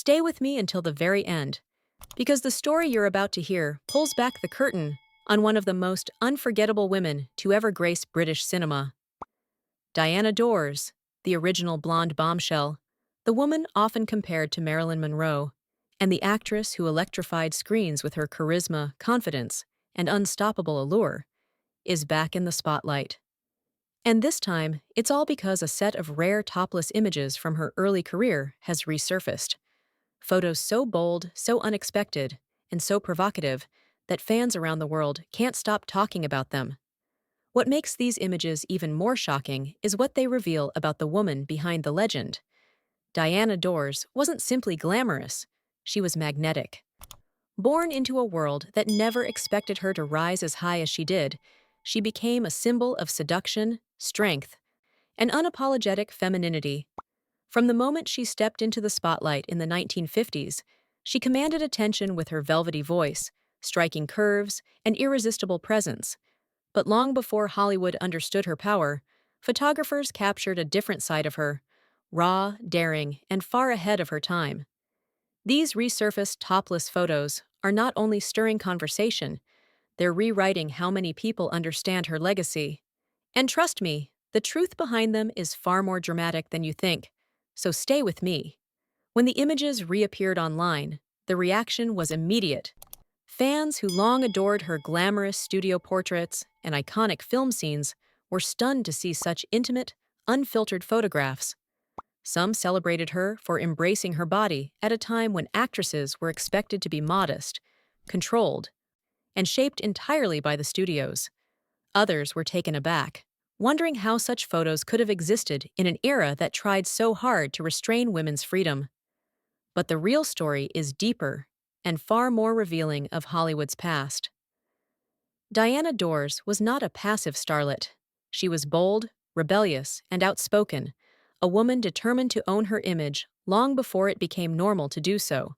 Stay with me until the very end, because the story you're about to hear pulls back the curtain on one of the most unforgettable women to ever grace British cinema. Diana Dors, the original blonde bombshell, the woman often compared to Marilyn Monroe, and the actress who electrified screens with her charisma, confidence, and unstoppable allure, is back in the spotlight. And this time, it's all because a set of rare topless images from her early career has resurfaced. Photos so bold, so unexpected, and so provocative that fans around the world can't stop talking about them. What makes these images even more shocking is what they reveal about the woman behind the legend. Diana Dors wasn't simply glamorous, she was magnetic. Born into a world that never expected her to rise as high as she did, she became a symbol of seduction, strength, and unapologetic femininity. From the moment she stepped into the spotlight in the 1950s, she commanded attention with her velvety voice, striking curves, and irresistible presence. But long before Hollywood understood her power, photographers captured a different side of her, raw, daring, and far ahead of her time. These resurfaced topless photos are not only stirring conversation, they're rewriting how many people understand her legacy. And trust me, the truth behind them is far more dramatic than you think, so stay with me. When the images reappeared online, the reaction was immediate. Fans who long adored her glamorous studio portraits and iconic film scenes were stunned to see such intimate, unfiltered photographs. Some celebrated her for embracing her body at a time when actresses were expected to be modest, controlled, and shaped entirely by the studios. Others were taken aback, wondering how such photos could have existed in an era that tried so hard to restrain women's freedom. But the real story is deeper and far more revealing of Hollywood's past. Diana Dors was not a passive starlet. She was bold, rebellious, and outspoken, a woman determined to own her image long before it became normal to do so.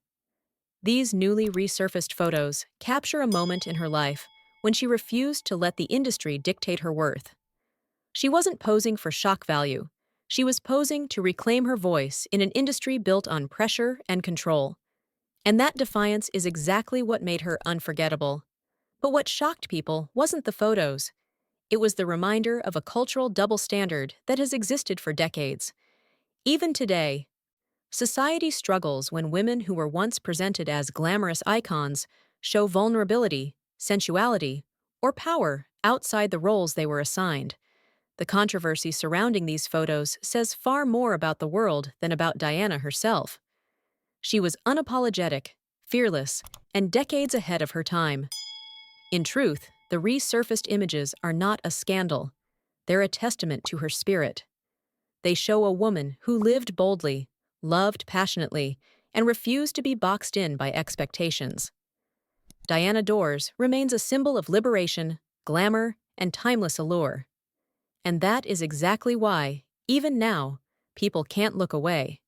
These newly resurfaced photos capture a moment in her life when she refused to let the industry dictate her worth. She wasn't posing for shock value. She was posing to reclaim her voice in an industry built on pressure and control. And that defiance is exactly what made her unforgettable. But what shocked people wasn't the photos. It was the reminder of a cultural double standard that has existed for decades. Even today, society struggles when women who were once presented as glamorous icons show vulnerability, sensuality, or power outside the roles they were assigned. The controversy surrounding these photos says far more about the world than about Diana herself. She was unapologetic, fearless, and decades ahead of her time. In truth, the resurfaced images are not a scandal. They're a testament to her spirit. They show a woman who lived boldly, loved passionately, and refused to be boxed in by expectations. Diana Dors remains a symbol of liberation, glamour, and timeless allure. And that is exactly why, even now, people can't look away.